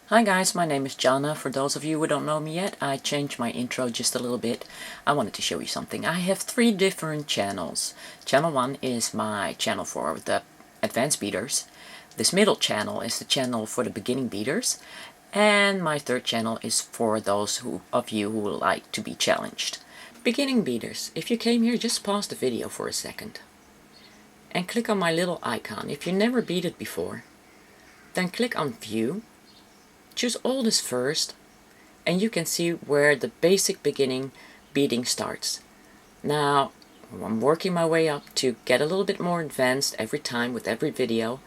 Hi guys, my name is Jana. For those of you who don't know me yet, I changed my intro just a little bit. I wanted to show you something. I have 3 different channels. Channel 1 is my channel for the advanced beaders. This middle channel is the channel for the beginning beaders. And my 3rd channel is for those of you who would like to be challenged. Beginning beaders, if you came here, just pause the video for a second. And click on my little icon. If you never beaded before, then click on View. Choose Oldest first, and you can see where the basic beginning beading starts. Now, I'm working my way up to get a little bit more advanced every time with every video,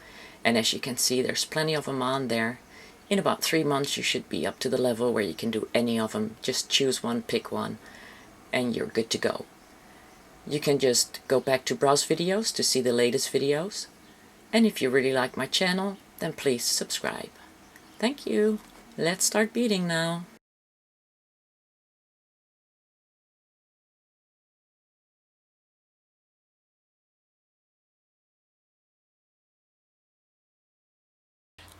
and as you can see, there's plenty of them on there. In about 3 months, you should be up to the level where you can do any of them. Just choose one, pick one, and you're good to go. You can just go back to browse videos to see the latest videos, and if you really like my channel, then please subscribe. Thank you. Let's start beading now.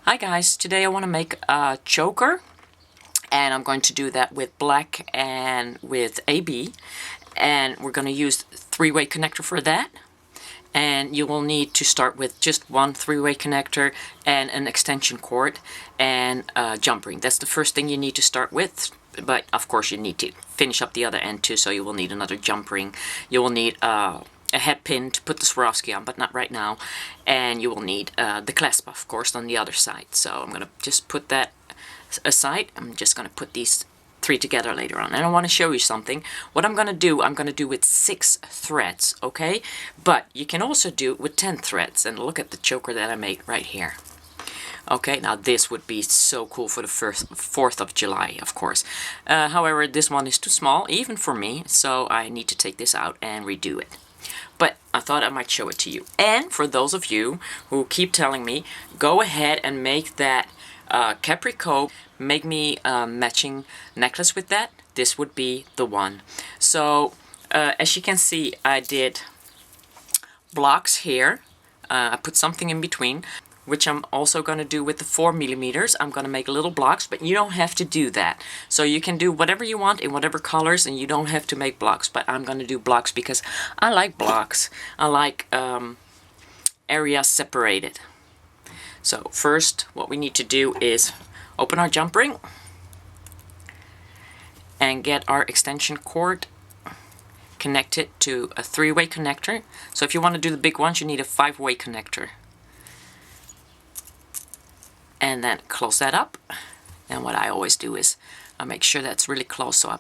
Hi guys, today I want to make a choker, and I'm going to do that with black and with AB, and we're going to use 3-way connector for that. And you will need to start with just one 3-way connector and an extension cord and a jump ring. That's the first thing you need to start with, but of course you need to finish up the other end too, so you will need another jump ring. You will need a head pin to put the Swarovski on, but not right now. And you will need the clasp, of course, on the other side. So I'm going to just put that aside. I'm just going to put these 3 together later on, and I want to show you something. What I'm going to do with 6 threads, okay? But you can also do it with 10 threads, and look at the choker that I made right here. Okay, now this would be so cool for the 4th of July, of course. However, this one is too small, even for me, so I need to take this out and redo it. But I thought I might show it to you. And for those of you who keep telling me, go ahead and make that Caprico, make me a matching necklace with that, this would be the one. So as you can see, I did blocks here. I put something in between, which I'm also going to do with the 4mm. I'm going to make little blocks, but you don't have to do that. So you can do whatever you want in whatever colors, and you don't have to make blocks. But I'm going to do blocks because I like blocks. I like areas separated. So first, what we need to do is open our jump ring and get our extension cord connected to a 3-way connector. So if you want to do the big ones, you need a 5-way connector. And then close that up. And what I always do is I make sure that's really close, so I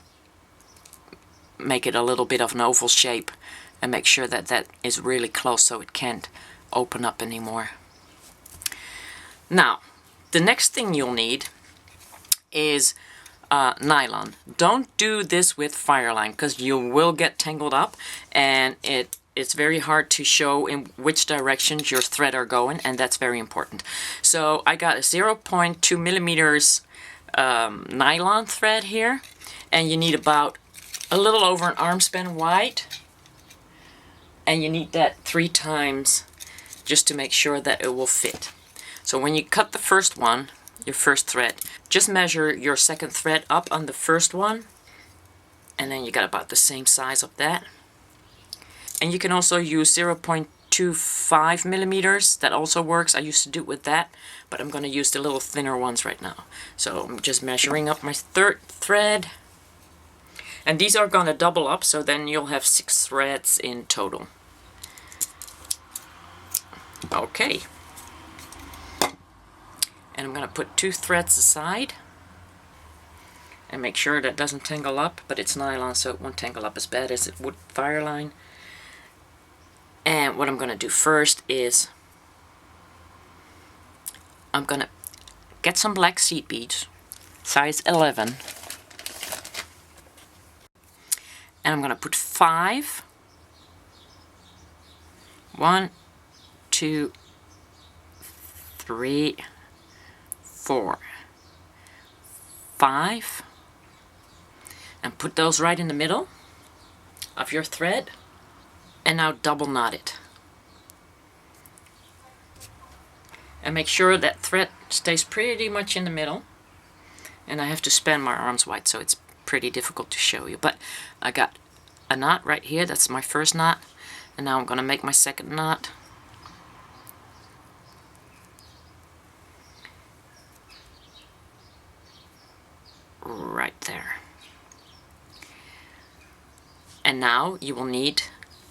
make it a little bit of an oval shape and make sure that that is really close so it can't open up anymore. Now, the next thing you'll need is nylon. Don't do this with fireline because you will get tangled up, and it's very hard to show in which directions your thread are going, and that's very important. So I got a 0.2mm nylon thread here, and you need about a little over an arm span wide, and you need that 3 times just to make sure that it will fit. So when you cut the first one, your first thread, just measure your second thread up on the first one, and then you got about the same size of that. And you can also use 0.25mm, that also works. I used to do it with that, but I'm going to use the little thinner ones right now. So I'm just measuring up my 3rd thread, and these are going to double up, so then you'll have 6 threads in total. Okay. And I'm going to put 2 threads aside and make sure that doesn't tangle up, but it's nylon, so it won't tangle up as bad as it would fireline. And what I'm going to do first is I'm going to get some black seed beads, size 11, and I'm going to put 5, 1, 2, 3, 4, 5, and put those right in the middle of your thread, and now double knot it. And make sure that thread stays pretty much in the middle. and I have to span my arms wide, so it's pretty difficult to show you. But I got a knot right here. That's my first knot, and now I'm going to make my second knot. Right there. And now you will need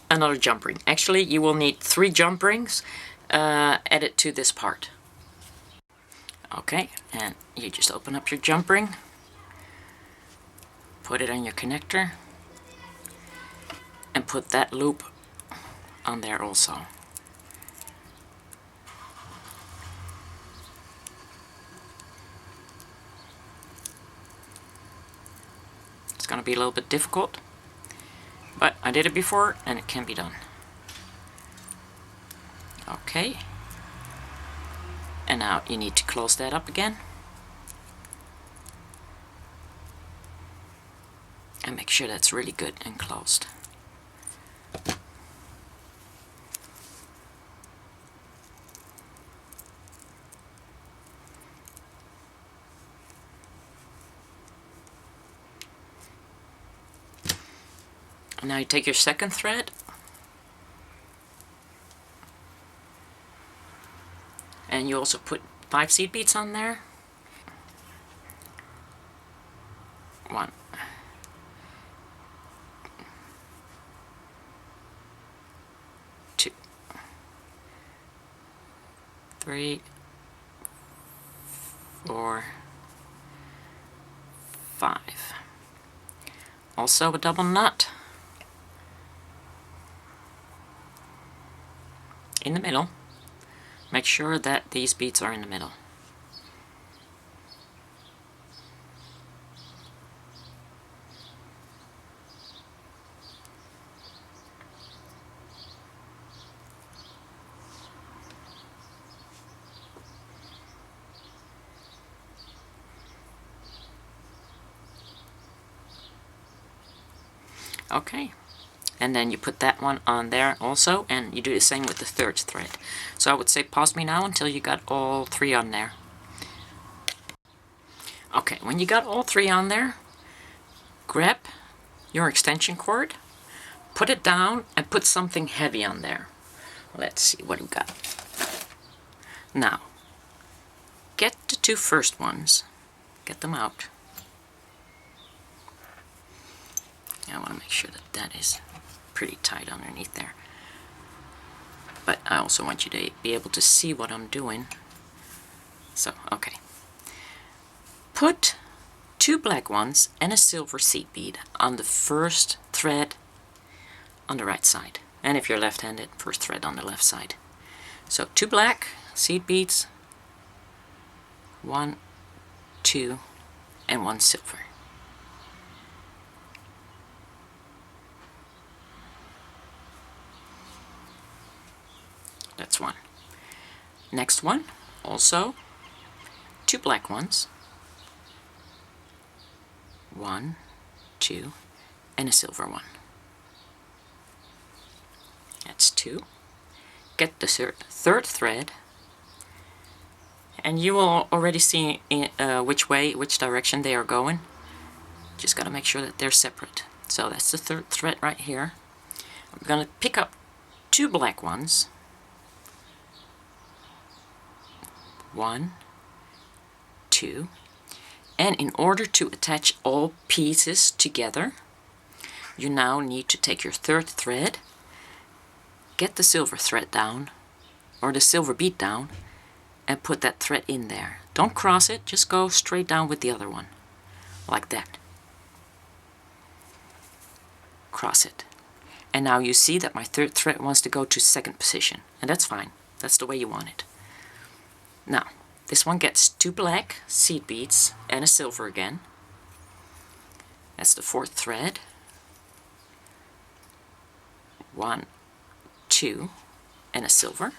another jump ring. Actually, you will need 3 jump rings added to this part. Okay, and you just open up your jump ring, put it on your connector, and put that loop on there also. It's going to be a little bit difficult, but I did it before and it can be done. Okay, and now you need to close that up again and make sure that's really good and closed. And now you take your second thread and you also put 5 seed beads on there. 1, 2, 3, 4, 5. Also a double knot in the middle. Make sure that these beads are in the middle. Okay, and then you put that one on there also, and you do the same with the third thread. So I would say pause me now until you got all 3 on there. Okay, when you got all 3 on there, grab your extension cord, put it down, and put something heavy on there. Let's see what we got. Now, get the 2 first ones, get them out. I want to make sure that that is pretty tight underneath there. But I also want you to be able to see what I'm doing. So, okay. Put 2 black ones and a silver seed bead on the first thread on the right side. And if you're left-handed, first thread on the left side. So 2 black seed beads, 1, 2, and 1 silver. That's 1. Next one, also 2 black ones, 1, 2, and a silver one. That's 2. Get the third thread, and you will already see which direction they are going. Just got to make sure that they're separate. So that's the third thread right here. I'm going to pick up 2 black ones, 1, 2, and in order to attach all pieces together, you now need to take your third thread, get the silver thread down, or the silver bead down, and put that thread in there. Don't cross it, just go straight down with the other one, like that. Cross it. And now you see that my third thread wants to go to second position, and that's fine. That's the way you want it. Now, this one gets 2 black seed beads and a silver again. That's the fourth thread. 1, 2, and a silver.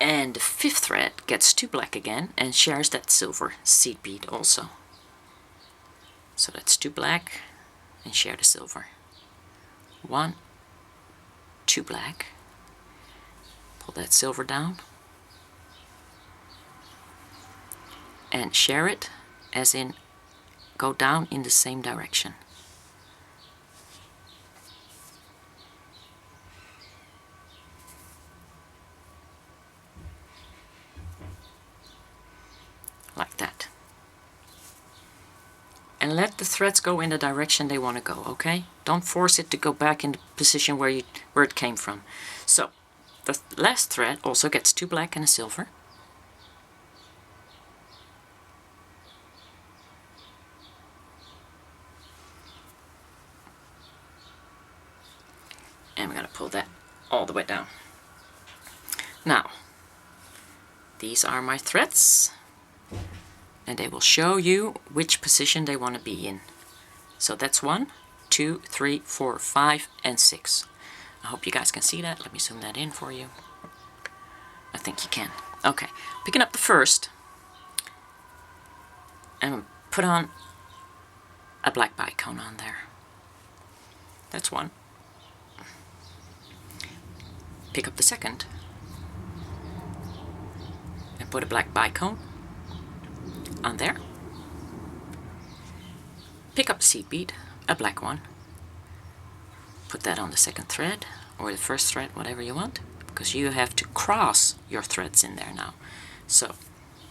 And the fifth thread gets 2 black again and shares that silver seed bead also. So that's 2 black and share the silver. 1, 2 black. Pull that silver down and share it, as in go down in the same direction. Like that. And let the threads go in the direction they want to go, okay? Don't force it to go back in the position where it came from. So, the last thread also gets 2 black and a silver. And we're going to pull that all the way down. Now, these are my threads, and they will show you which position they want to be in. So that's 1, 2, 3, 4, 5, and 6. I hope you guys can see that. Let me zoom that in for you. I think you can. Okay, picking up the first, and put on a black bicone on there. That's 1. Pick up the second, and put a black bicone on there. Pick up a seed bead, a black one. Put that on the second thread, or the first thread, whatever you want, because you have to cross your threads in there now. So,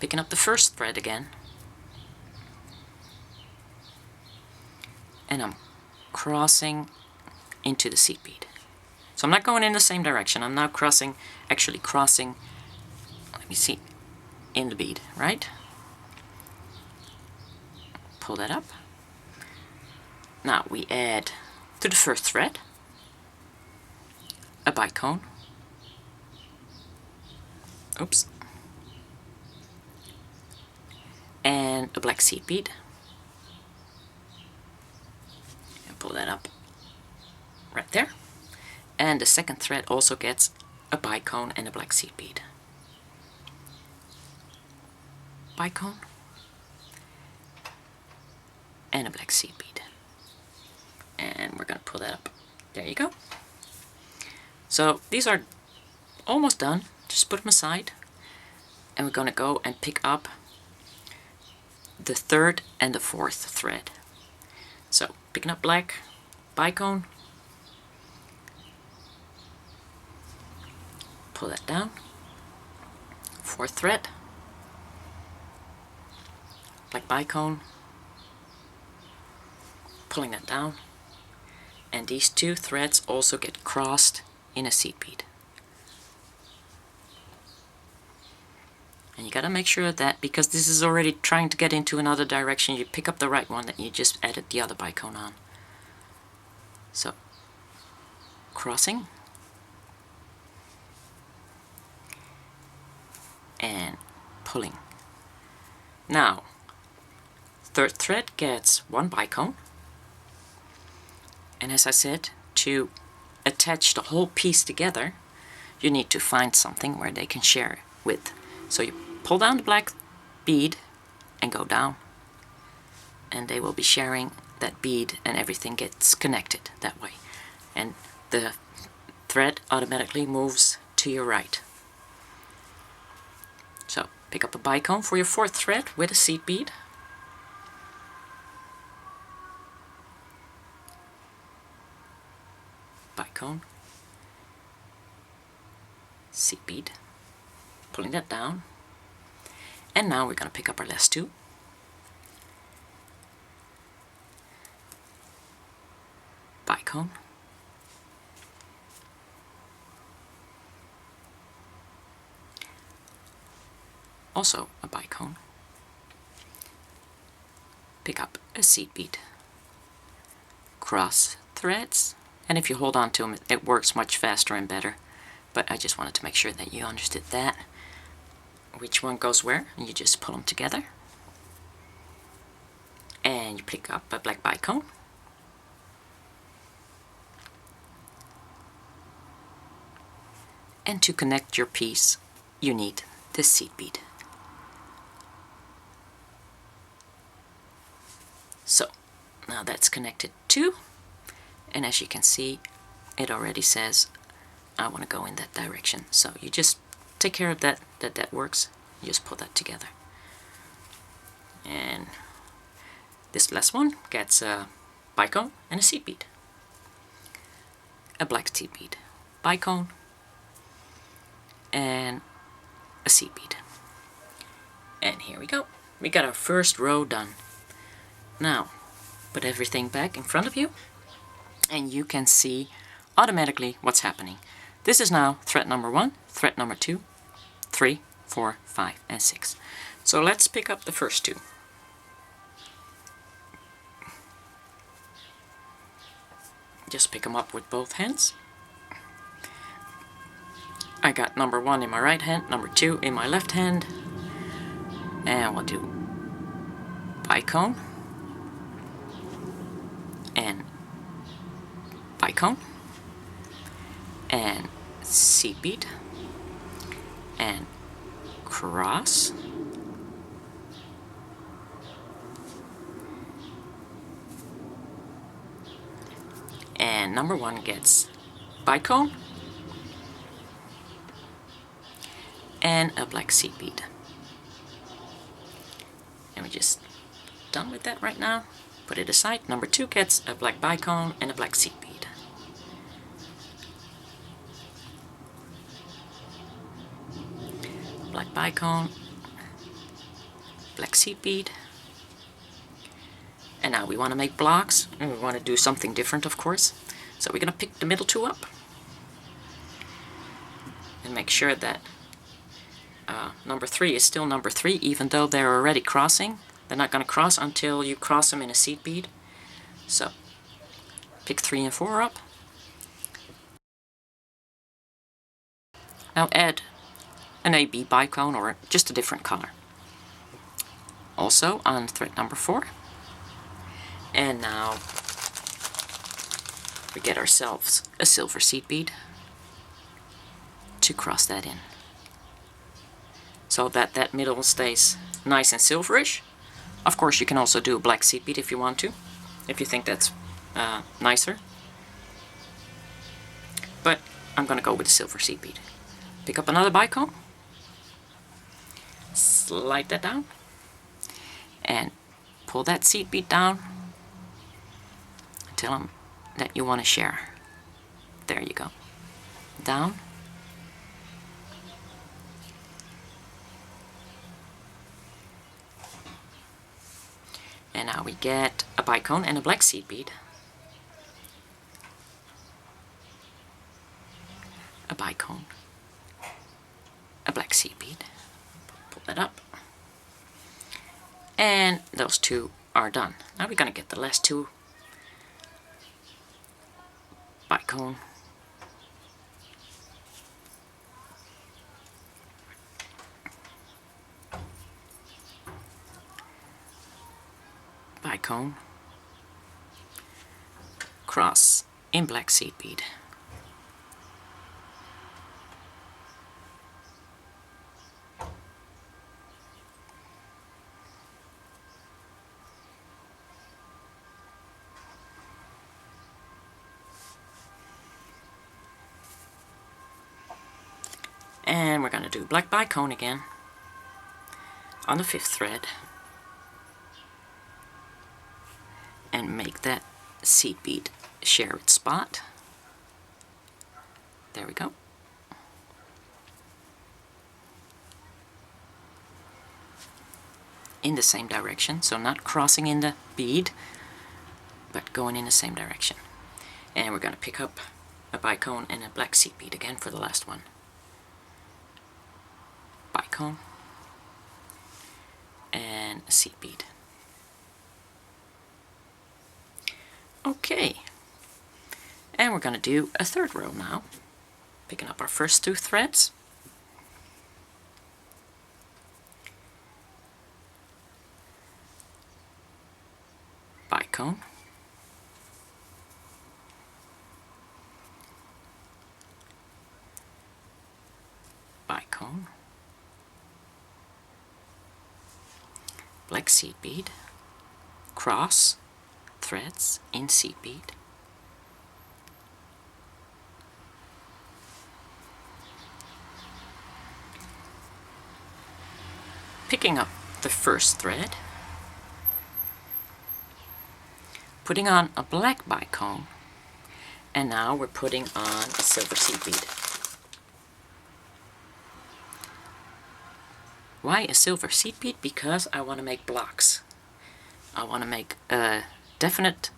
picking up the first thread again, and I'm crossing into the seed bead. So I'm not going in the same direction, I'm now actually crossing, let me see, in the bead, right? Pull that up. Now we add to the first thread a bicone. Oops. And a black seed bead. And pull that up right there. And the second thread also gets a bicone and a black seed bead. Bicone and a black seed bead. And we're going to pull that up. There you go. So these are almost done. Just put them aside. And we're going to go and pick up the third and the fourth thread. So picking up black bicone. Pull that down. Fourth thread. Black bicone. Pulling that down. And these 2 threads also get crossed in a seed bead. And you gotta make sure that, because this is already trying to get into another direction, you pick up the right one that you just added the other bicone on. So, crossing. And pulling. Now, third thread gets 1 bicone. And as I said, to attach the whole piece together, you need to find something where they can share it with. So you pull down the black bead and go down, and they will be sharing that bead, and everything gets connected that way. And the thread automatically moves to your right. So pick up a bicone for your fourth thread with a seed bead. Bicone, seed bead, pulling that down, and now we're going to pick up our last 2. Bicone, also a bicone, pick up a seed bead, cross threads. And if you hold on to them, it works much faster and better. But I just wanted to make sure that you understood that. Which one goes where, and you just pull them together. And you pick up a black bicone. And to connect your piece, you need the seed bead. So, now that's connected too. And as you can see, it already says I want to go in that direction. So you just take care of that works. You just pull that together. And this last one gets a bicone and a seed bead. A black seed bead, bicone, and a seed bead. And here we go. We got our first row done. Now, put everything back in front of you, and you can see automatically what's happening. This is now thread number 1, thread number 2, 3, 4, 5, and 6. So let's pick up the first two. Just pick them up with both hands. I got number 1 in my right hand, number 2 in my left hand, and we'll do bicone and bicone and seed bead and cross and number 1 gets bicone and a black seed bead. And we're just done with that right now. Put it aside. Number 2 gets a black bicone and a black seed bead. Black bicone, black seed bead. And now we want to make blocks, and we want to do something different, of course. So we're going to pick the middle two up and make sure that number 3 is still number 3, even though they're already crossing. They're not going to cross until you cross them in a seed bead. So pick 3 and 4 up. Now add an AB bicone or just a different color. Also on thread number 4. And now we get ourselves a silver seed bead to cross that in, so that that middle stays nice and silverish. Of course, you can also do a black seed bead if you want to, if you think that's nicer. But I'm going to go with the silver seed bead. Pick up another bicone, slide that down, and pull that seed bead down. Tell them that you want to share. There you go. Down. And now we get a bicone and a black seed bead. A bicone. A black seed bead. Pull that up. And those two are done. Now we're going to get the last two. Bicone. Bicone. Cross in black seed bead. And we're going to do black bicone again on the 5th thread and make that seed bead share its spot. There we go. In the same direction, so not crossing in the bead, but going in the same direction. And we're going to pick up a bicone and a black seed bead again for the last one. Bicone and a seed bead. Okay, and we're going to do a 3rd row now, picking up our first 2 threads, bicone, bicone, black seed bead, cross threads in seed bead, picking up the first thread putting on a black bicone, and now we're putting on a silver seed bead. Why a silver seed bead? Because I want to make blocks. I want to make a definite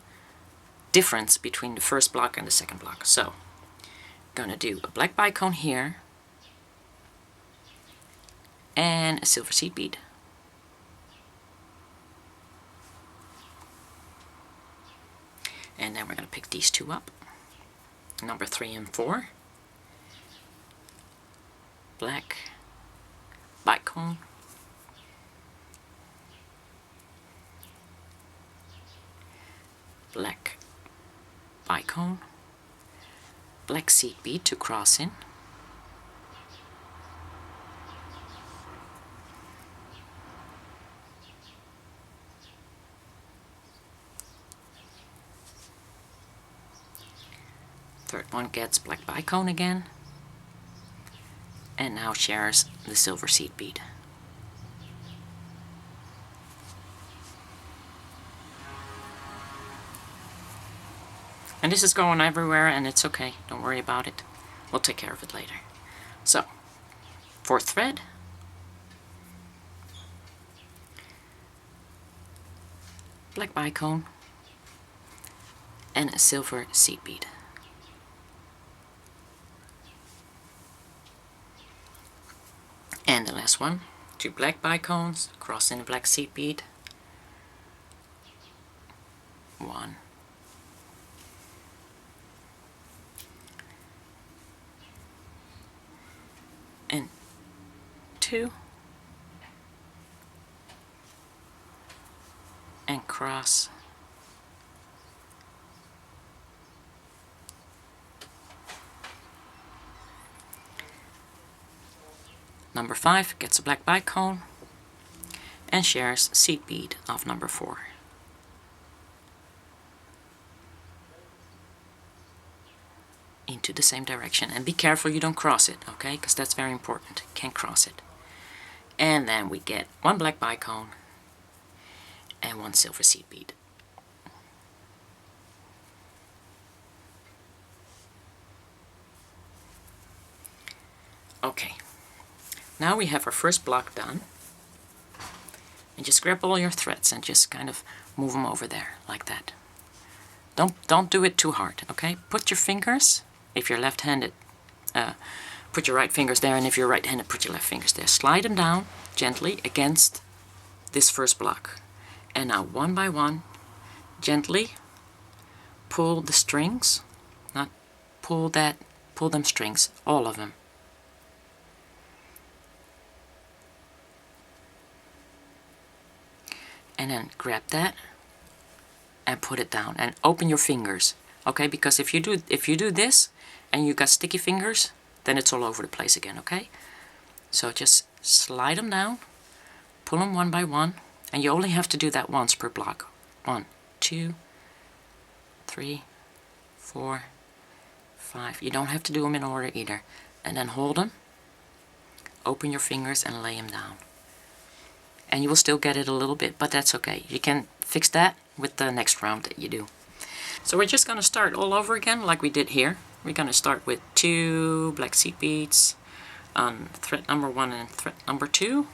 difference between the first block and the second block. So I'm going to do a black bicone here and a silver seed bead. And then we're going to pick these two up, number 3 and 4. Black bicone, black bicone, black seed bead to cross in, third one gets black bicone again, and now shares the silver seed bead. And this is going everywhere, and it's okay, don't worry about it. We'll take care of it later. So, fourth thread, black bicone, and a silver seed bead. And the last one, 2 black bicones, cross in a black seed bead, 1, and 2, and cross, number 5 gets a black bicone and shares seed bead of number 4. Into the same direction, and be careful you don't cross it, okay, because that's very important. Can't cross it. And then we get 1 black bicone and 1 silver seed bead. Okay, now we have our first block done, and just grab all your threads and just kind of move them over there like that. Don't do it too hard, okay? Put your fingers, if you're left-handed, put your right fingers there, and if you're right-handed, put your left fingers there. Slide them down gently against this first block. And now one by one, gently pull the strings, not pull them strings, all of them. And then grab that and put it down and open your fingers, okay? Because if you do this and you got sticky fingers, then it's all over the place again, okay? So just slide them down, pull them one by one, and you only have to do that once per block. 1, 2, 3, 4, 5. You don't have to do them in order either. And then hold them, open your fingers, and lay them down. And you will still get it a little bit, but that's okay. You can fix that with the next round that you do. So we're just going to start all over again like we did here. We're going to start with 2 black seed beads on thread number 1 and thread number 2.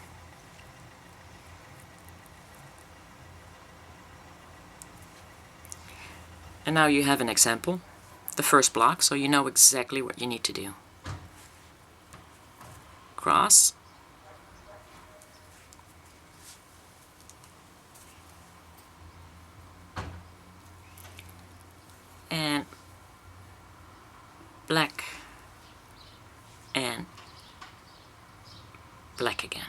And now you have an example, the first block, so you know exactly what you need to do. Cross. And black and black again.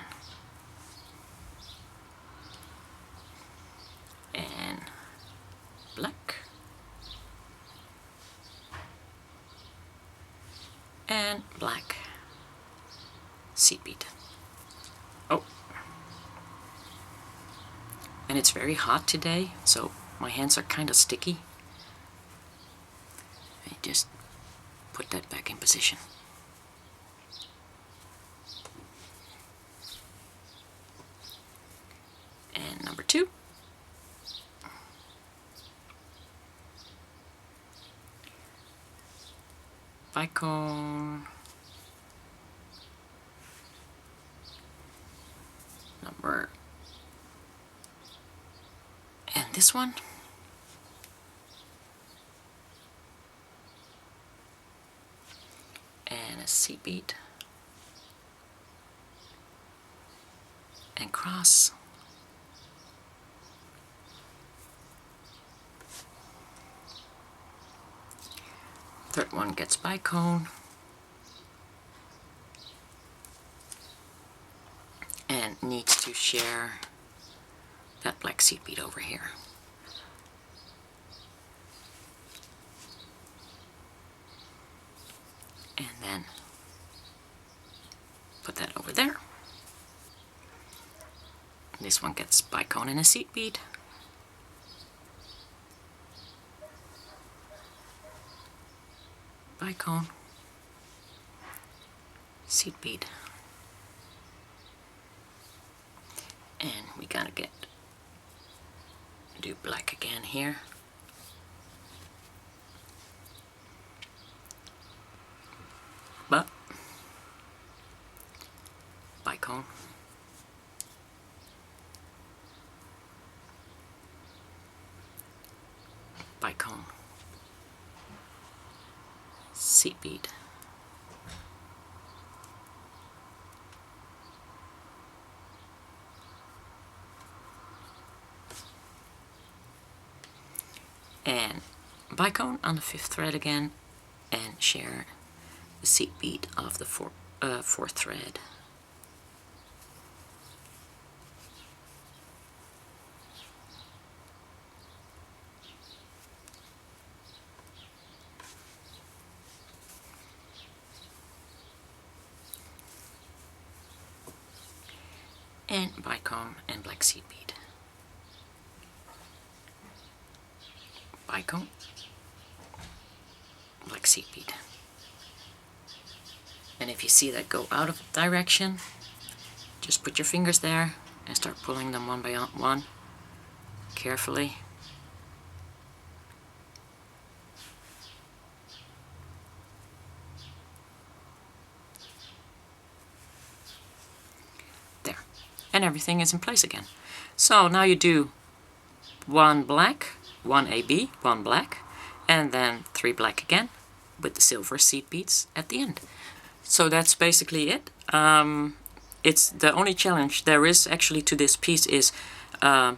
And black. And black seed bead. Oh. And it's very hot today, so my hands are kind of sticky. Just put that back in position. And number 2. bicone number, and this one. And a seat bead. And cross. Third one gets bicone. And needs to share that black seat bead over here. And then put that over there. This one gets bicone and a seat bead. Bicone, seat bead. And we gotta do black again here. But bicone, bicone, seat bead, and bicone on the 5th thread again, and share the seat bead of the 4th thread. And bicone and black seat bead. Bicone, black seat bead. And if you see that go out of direction, just put your fingers there and start pulling them one by one, carefully. There. And everything is in place again. So now you do 1 black, 1 AB, 1 black, and then 3 black again with the silver seat beads at the end. So that's basically it. It's the only challenge there is actually to this piece is the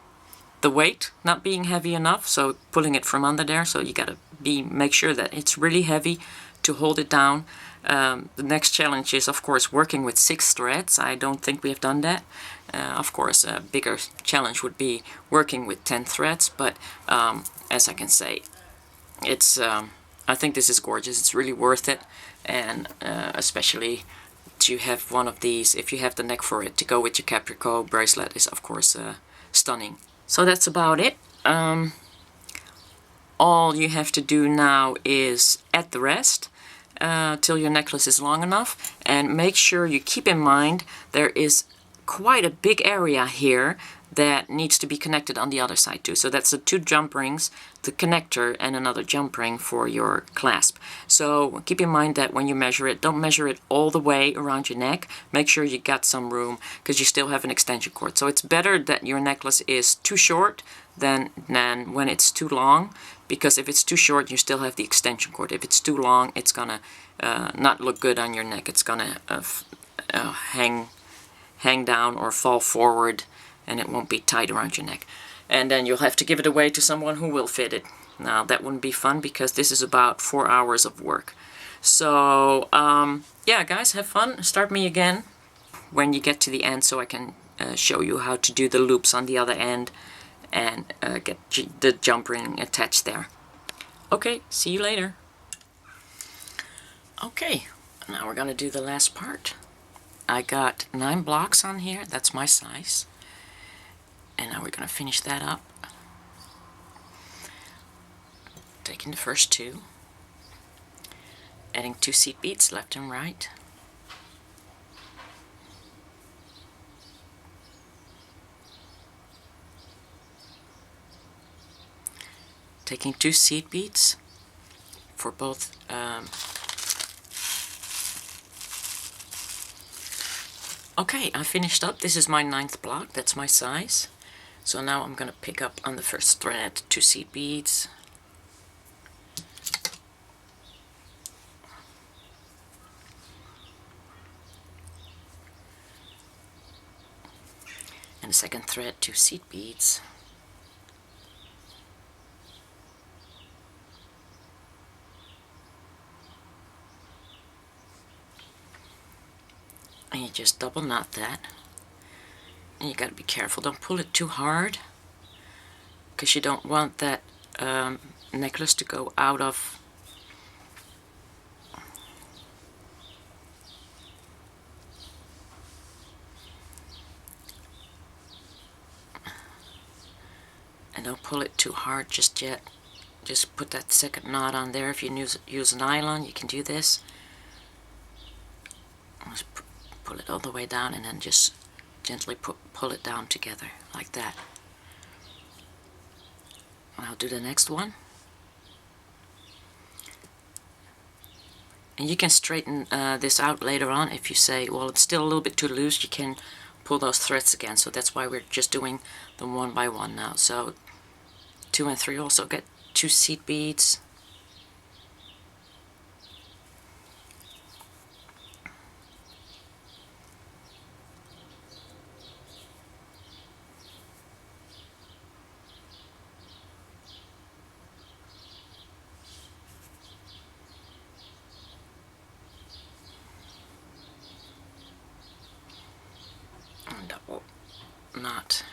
weight not being heavy enough, so pulling it from under there. So you gotta make sure that it's really heavy to hold it down. The next challenge is, of course, working with 6 threads. I don't think we have done that. Of course, a bigger challenge would be working with 10 threads, but as I can say, it's I think this is gorgeous. It's really worth it, and especially to have one of these, if you have the neck for it, to go with your Caprico bracelet is, of course, stunning. So that's about it. All you have to do now is add the rest till your necklace is long enough, and make sure you keep in mind there is quite a big area here that needs to be connected on the other side too. So that's the 2 jump rings, the connector, and another jump ring for your clasp. So keep in mind that when you measure it, don't measure it all the way around your neck. Make sure you got some room, because you still have an extension cord. So it's better that your necklace is too short than when it's too long, because if it's too short, you still have the extension cord. If it's too long, it's gonna not look good on your neck. It's gonna hang down or fall forward, and it won't be tight around your neck. And then you'll have to give it away to someone who will fit it. Now that wouldn't be fun, because this is about 4 hours of work. So yeah, guys, have fun. Start me again when you get to the end, so I can show you how to do the loops on the other end and get the jump ring attached there. Okay, see you later. Okay, now we're gonna do the last part. I got 9 blocks on here, that's my size. And now we're going to finish that up. Taking the first 2, adding 2 seat beads left and right. Taking 2 seat beads for both Okay, I finished up. This is my 9th block. That's my size. So now I'm going to pick up on the first thread 2 seed beads. And the second thread 2 seed beads. And you just double knot that. And you got to be careful, don't pull it too hard, because you don't want that necklace to go out of and don't pull it too hard just yet. Just put that second knot on there. If you use nylon, you can do this. Just pull it all the way down and then just gently pull it down together like that. And I'll do the next one. And you can straighten this out later on if you say, well, it's still a little bit too loose. You can pull those threads again. So that's why we're just doing them one by one now. So 2 and 3 also get 2 seed beads. And double knot.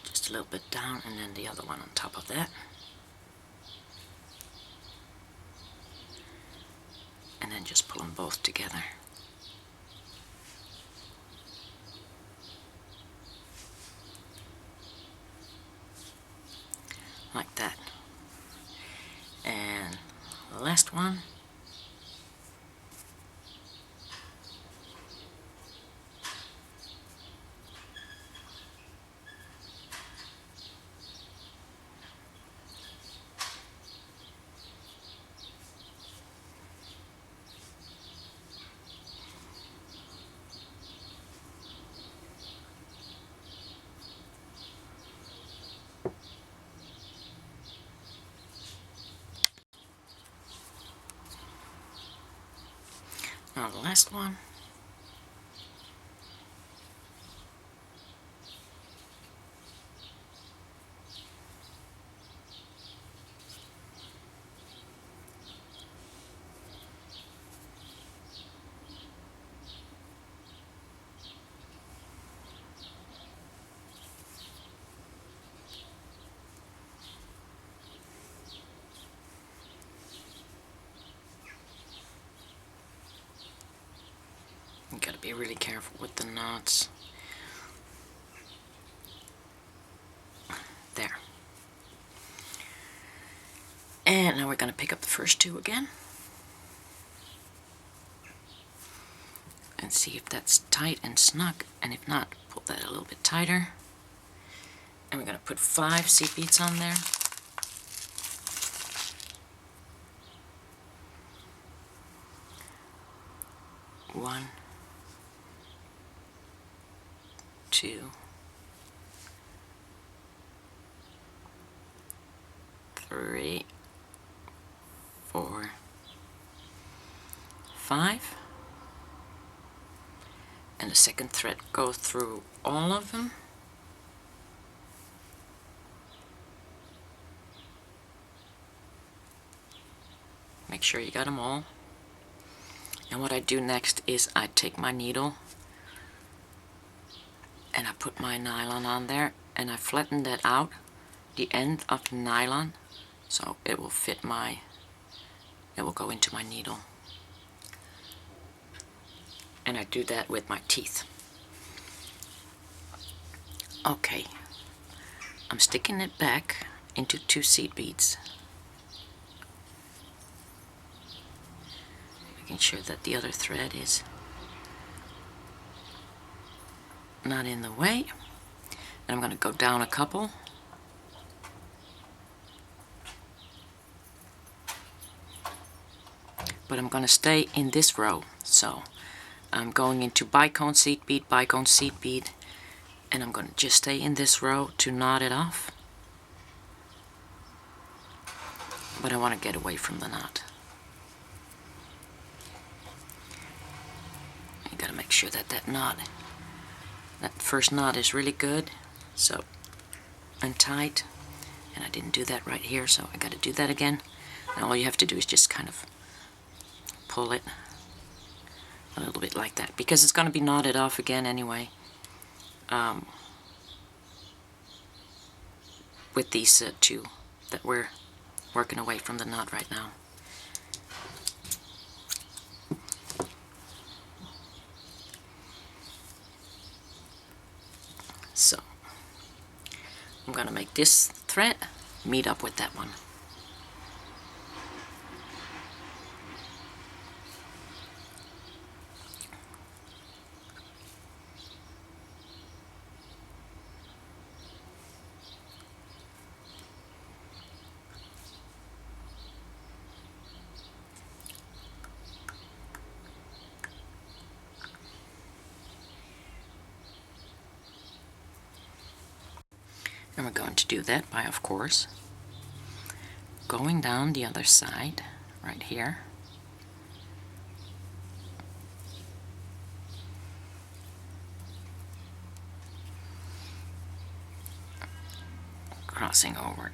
Just a little bit down and then the other one on top of that. And then just pull them both together. Like that. And the last one. Now the last one. You gotta be really careful with the knots. There. And now we're gonna pick up the first 2 again. And see if that's tight and snug. And if not, pull that a little bit tighter. And we're gonna put 5 seed beads on there. One, 2, 3, 4, 5. And the second thread goes through all of them. Make sure you got them all. And what I do next is I take my needle and I put my nylon on there and I flatten that out, the end of the nylon, so it will fit it will go into my needle. And I do that with my teeth. Okay, I'm sticking it back into 2 seed beads. Making sure that the other thread is not in the way. And I'm going to go down a couple. but I'm going to stay in this row. So I'm going into bicone, seat bead, and I'm going to just stay in this row to knot it off. But I want to get away from the knot. You got to make sure that that first knot is really good, so and tight. And I didn't do that right here, so I got to do that again. And all you have to do is just kind of pull it a little bit like that, because it's going to be knotted off again anyway. With these two that we're working away from the knot right now. So I'm going to make this thread meet up with that one. And we're going to do that by, of course, going down the other side right here. Crossing over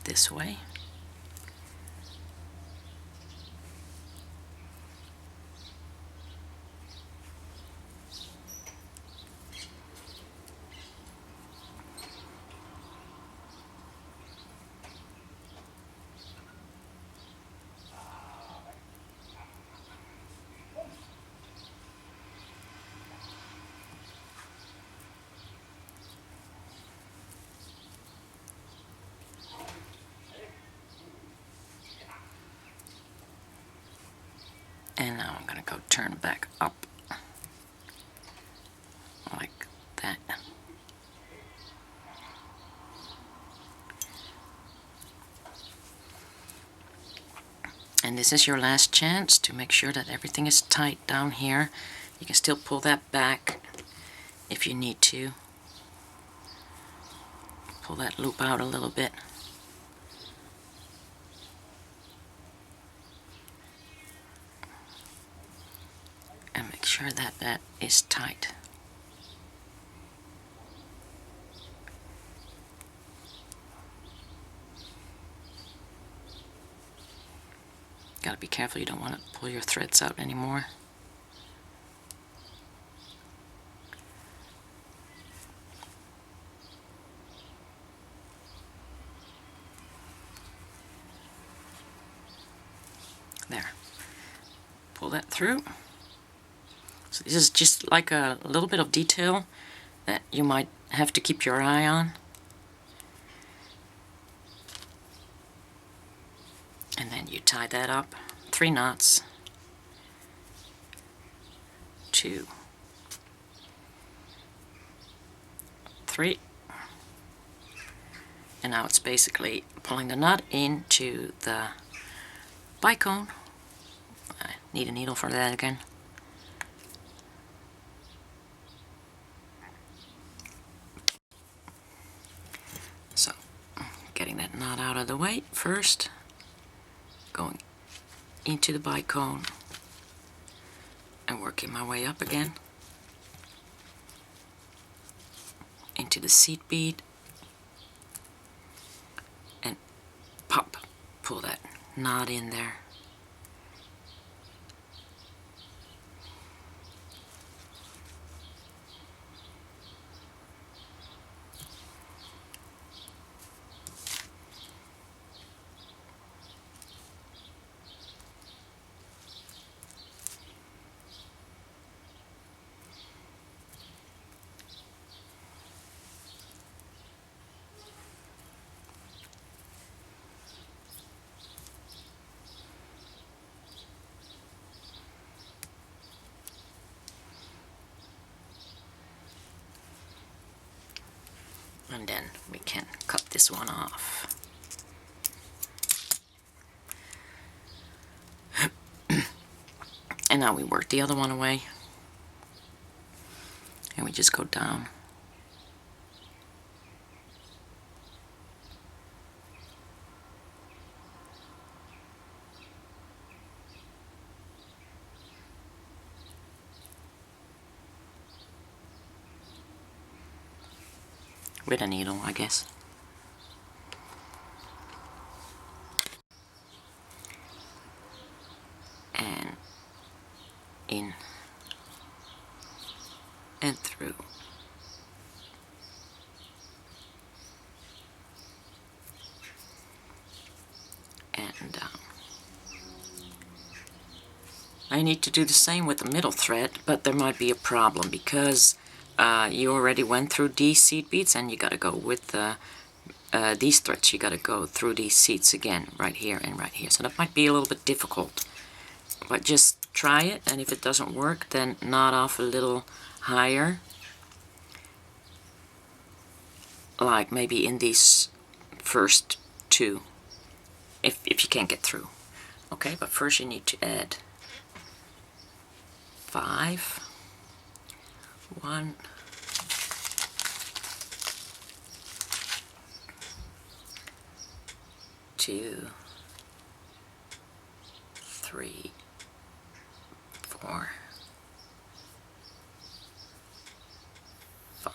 this way. And now I'm going to go turn back up like that. And this is your last chance to make sure that everything is tight down here. You can still pull that back if you need to. Pull that loop out a little bit. And make sure that that is tight. Gotta be careful, you don't want to pull your threads out anymore. There. Pull that through. So this is just like a little bit of detail that you might have to keep your eye on. And then you tie that up, 3 knots, 2, 3, and now it's basically pulling the knot into the bicone. I need a needle for that again. So, getting that knot out of the way first, going into the bicone and working my way up again into the seat bead and pop, pull that knot in there. And then we can cut this one off. And now we work the other one away. And we just go down. With a needle, I guess. And in and through. And down. I need to do the same with the middle thread, but there might be a problem because you already went through these seed beads, and you got to go with these threads. You got to go through these seeds again, right here and right here. So that might be a little bit difficult, but just try it, and if it doesn't work, then knot off a little higher, like maybe in these first two, if you can't get through. Okay, but first you need to add 5, 1, 2, 3, 4, 5.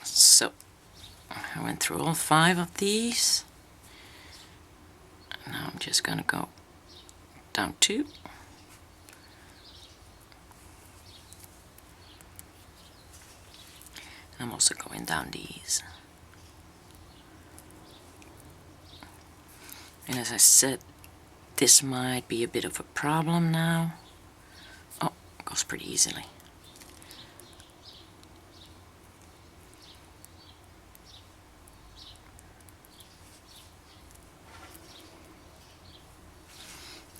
So I went through all 5 of these. Now I'm just going to go down 2. I'm also going down these. And as I said, this might be a bit of a problem now. Oh, it goes pretty easily.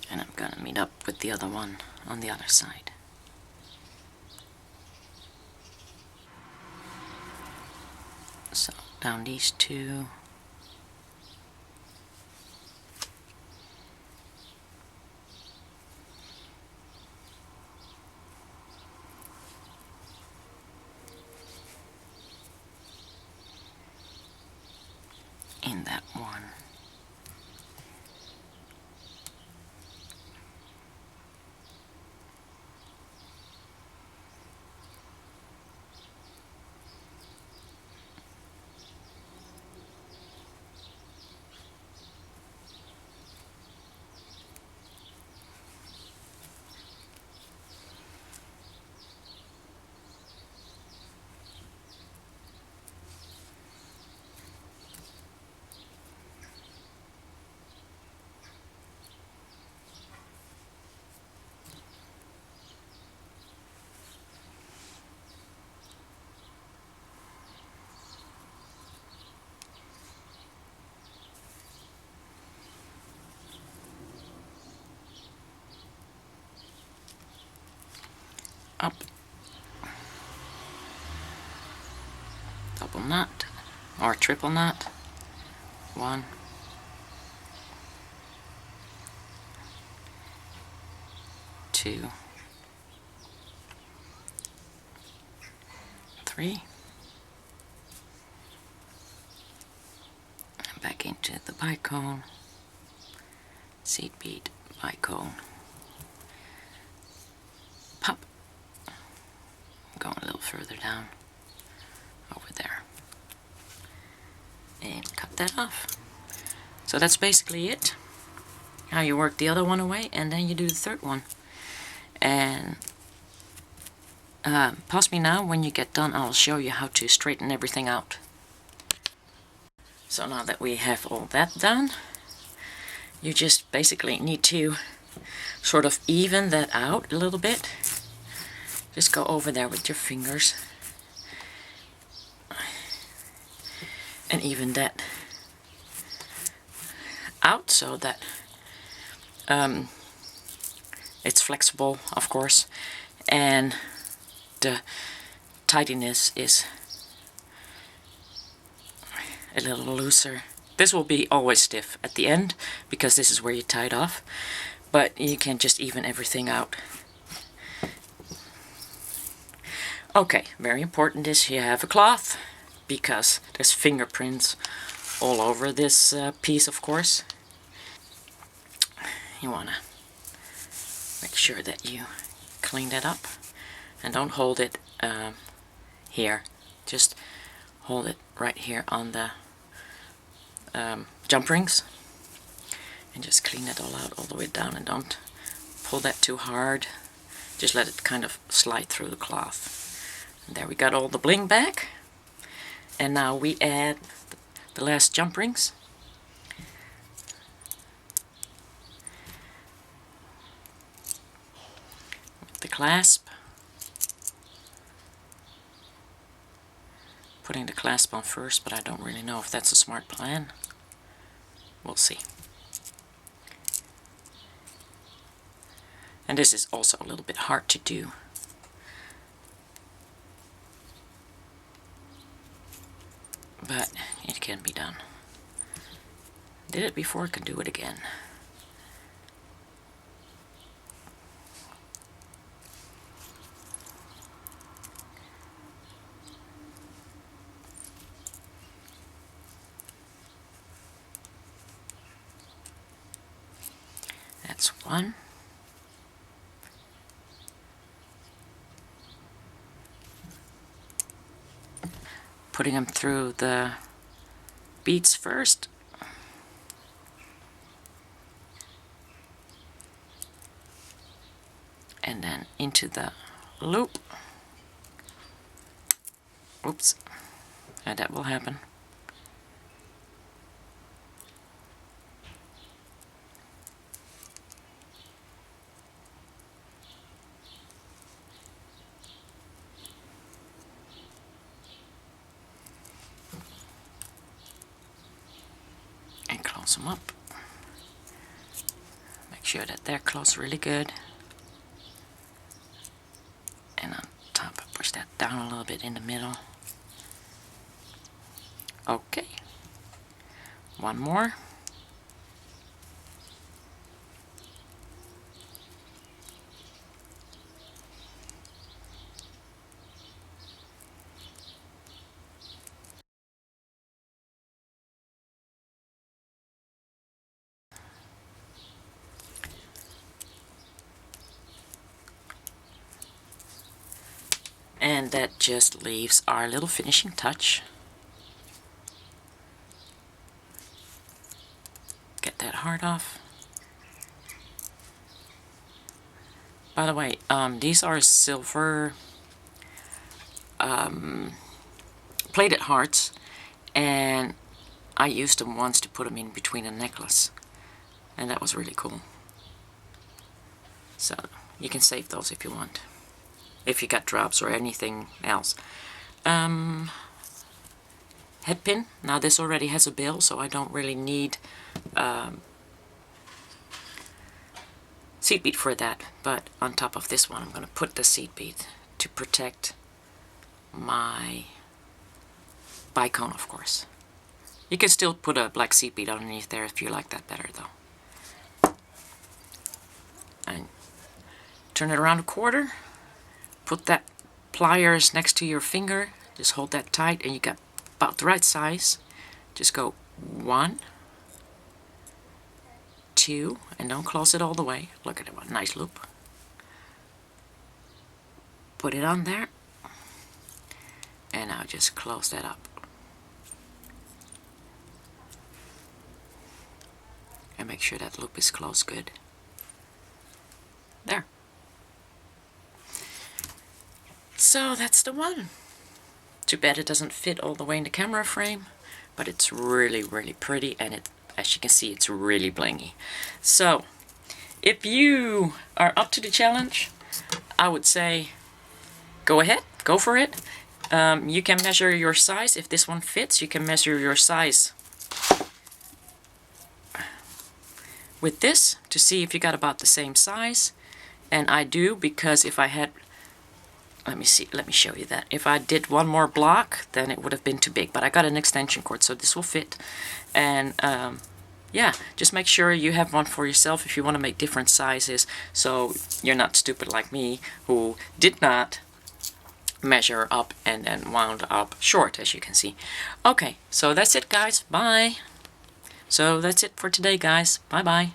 And I'm gonna meet up with the other one on the other side. So down these 2. In that one. Up, double knot or triple knot, 1, 2, 3, and back into the bicone, seed bead, bicone, pop. Going a little further down, over there, and cut that off. So that's basically it. How you work the other one away, and then you do the third one. And pause me now. When you get done, I'll show you how to straighten everything out. So now that we have all that done, you just basically need to sort of even that out a little bit. Just go over there with your fingers and even that out so that it's flexible, of course, and the tidiness is a little looser. This will be always stiff at the end because this is where you tie it off, but you can just even everything out. Okay, very important is you have a cloth because there's fingerprints all over this piece, of course. You want to make sure that you clean that up and don't hold it here. Just hold it right here on the jump rings and just clean it all out all the way down, and don't pull that too hard. Just let it kind of slide through the cloth. And there we got all the bling back, and now we add the last jump rings. The clasp, putting the clasp on first, but I don't really know if that's a smart plan. We'll see. And this is also a little bit hard to do. But it can be done. Did it before, can do it again. That's one. Putting them through the beads first. And then into the loop. Oops. And that will happen. And close them up. Make sure that they're closed really good. And on top, push that down a little bit in the middle. Okay. One more. And that just leaves our little finishing touch. Get that heart off. By the way, these are silver plated hearts, and I used them once to put them in between a necklace, and that was really cool. So you can save those if you want, if you got drops or anything else. Head pin. Now this already has a bill, so I don't really need seed bead for that, but on top of this one I'm going to put the seed bead to protect my bicone, of course. You can still put a black seed bead underneath there if you like that better, though. And turn it around a quarter, put that pliers next to your finger, just hold that tight, and you got about the right size. Just go 1, 2, and don't close it all the way. Look at it, what a nice loop. Put it on there, and now just close that up. And make sure that loop is closed good. There. So that's the one. Too bad it doesn't fit all the way in the camera frame, but it's really, really pretty, and it, as you can see, it's really blingy. So, if you are up to the challenge, I would say go ahead, go for it. You can measure your size. If this one fits, you can measure your size with this to see if you got about the same size. And I do, because if I had, let me see, let me show you that. If I did one more block, then it would have been too big, but I got an extension cord, so this will fit. And yeah, just make sure you have one for yourself if you want to make different sizes, so you're not stupid like me, who did not measure up and then wound up short, as you can see. Okay, so that's it, guys. Bye. So that's it for today, guys. Bye bye.